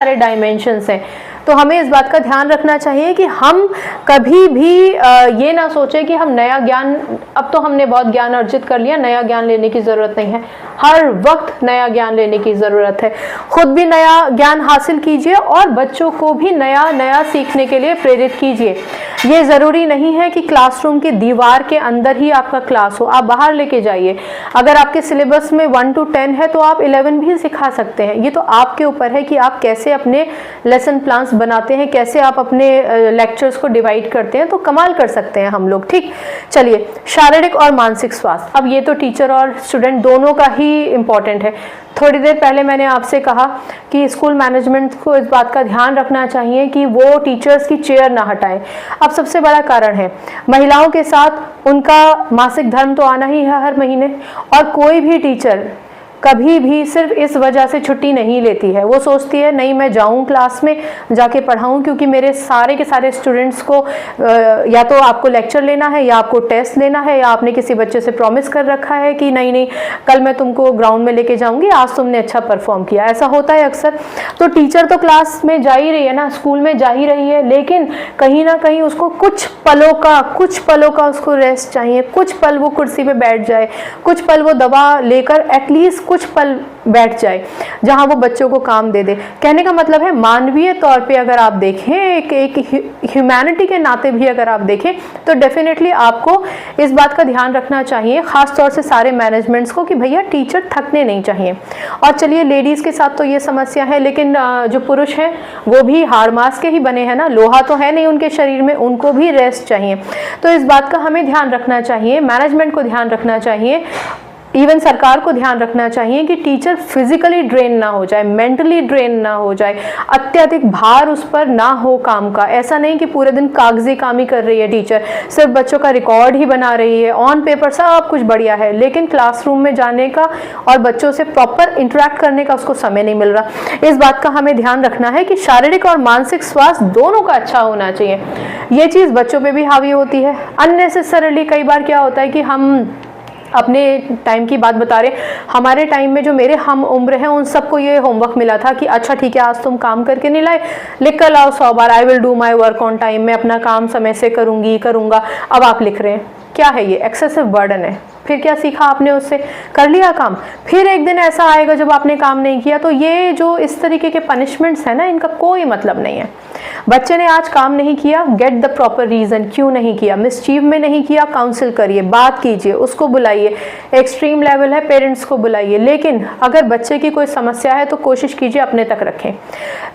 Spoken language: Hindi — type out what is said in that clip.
सारे डायमेंशंस हैं। तो हमें इस बात का ध्यान रखना चाहिए कि हम कभी भी ये ना सोचें कि हम नया ज्ञान, अब तो हमने बहुत ज्ञान अर्जित कर लिया, नया ज्ञान लेने की ज़रूरत नहीं है। हर वक्त नया ज्ञान लेने की ज़रूरत है। खुद भी नया ज्ञान हासिल कीजिए और बच्चों को भी नया नया सीखने के लिए प्रेरित कीजिए। ये ज़रूरी नहीं है कि क्लासरूम की दीवार के अंदर ही आपका क्लास हो, आप बाहर लेके जाइए। अगर आपके सिलेबस में 1 to 10 है तो आप 11 भी सिखा सकते हैं। ये तो आपके ऊपर है कि आप कैसे अपने लेसन प्लान्स बनाते हैं, कैसे आप अपने लेक्चर्स को डिवाइड करते हैं। तो कमाल कर सकते हैं हम लोग। ठीक, चलिए, शारीरिक और मानसिक स्वास्थ्य, अब ये तो टीचर और स्टूडेंट दोनों का ही इम्पॉर्टेंट है। थोड़ी देर पहले मैंने आपसे कहा कि स्कूल मैनेजमेंट को इस बात का ध्यान रखना चाहिए कि वो टीचर्स की चेयर ना हटाएं। अब सबसे बड़ा कारण है महिलाओं के साथ उनका मासिक धर्म तो आना ही है हर महीने, और कोई भी टीचर कभी भी सिर्फ इस वजह से छुट्टी नहीं लेती है। वो सोचती है नहीं, मैं जाऊं क्लास में जाके पढ़ाऊं क्योंकि मेरे सारे के सारे स्टूडेंट्स को या तो आपको लेक्चर लेना है या आपको टेस्ट लेना है, या आपने किसी बच्चे से प्रॉमिस कर रखा है कि नहीं नहीं कल मैं तुमको ग्राउंड में लेके जाऊंगी, आज तुमने अच्छा परफॉर्म किया। ऐसा होता है अक्सर। तो टीचर तो क्लास में जा ही रही है ना, स्कूल में जा ही रही है, लेकिन कहीं ना कहीं उसको कुछ पलों का उसको रेस्ट चाहिए। कुछ पल वो कुर्सी पे बैठ जाए, कुछ पल वो दवा लेकर एटलीस्ट कुछ पल बैठ जाए जहां वो बच्चों को काम दे दे। कहने का मतलब है मानवीय तौर पे अगर आप देखें, एक ह्यूमैनिटी के नाते भी अगर आप देखें, तो डेफिनेटली आपको इस बात का ध्यान रखना चाहिए, खास तौर से सारे मैनेजमेंट्स को, कि भैया टीचर थकने नहीं चाहिए। और चलिए, लेडीज के साथ तो ये समस्या है, लेकिन जो पुरुष हैं वो भी हाड़ मांस के ही बने हैं ना, लोहा तो है नहीं उनके शरीर में, उनको भी रेस्ट चाहिए। तो इस बात का हमें ध्यान रखना चाहिए, मैनेजमेंट को ध्यान रखना चाहिए, इवन सरकार को ध्यान रखना चाहिए कि टीचर फिजिकली ड्रेन ना हो जाए, मेंटली ड्रेन ना हो जाए, अत्यधिक भार उस पर ना हो काम का। ऐसा नहीं कि पूरे दिन कागजी काम ही कर रही है टीचर, सिर्फ बच्चों का रिकॉर्ड ही बना रही है, ऑन पेपर सब कुछ बढ़िया है, लेकिन क्लासरूम में जाने का और बच्चों से प्रॉपर इंटरेक्ट करने का उसको समय नहीं मिल रहा। इस बात का हमें ध्यान रखना है कि शारीरिक और मानसिक स्वास्थ्य दोनों का अच्छा होना चाहिए। ये चीज़ बच्चों पर भी हावी होती है अननेसेसरली। कई बार क्या होता है कि हम अपने टाइम की बात बता रहे, हमारे टाइम में जो मेरे हम उम्र हैं उन सबको ये होमवर्क मिला था कि अच्छा ठीक है, आज तुम काम करके नहीं लाए, लिख कर लाओ 100 बार, I will do my work on time, मैं अपना काम समय से करूँगा। अब आप लिख रहे हैं, क्या है ये? एक्सेसिव बर्डन है। फिर क्या सीखा आपने उससे? कर लिया काम, फिर एक दिन ऐसा आएगा जब आपने काम नहीं किया। तो ये जो इस तरीके के पनिशमेंट्स है ना, इनका कोई मतलब नहीं है। बच्चे ने आज काम नहीं किया, गेट द प्रॉपर रीजन, क्यों नहीं किया, मिसचीव में नहीं किया, काउंसिल करिए, बात कीजिए, उसको बुलाइए। एक्सट्रीम लेवल है, पेरेंट्स को बुलाइए, लेकिन अगर बच्चे की कोई समस्या है तो कोशिश कीजिए अपने तक रखें।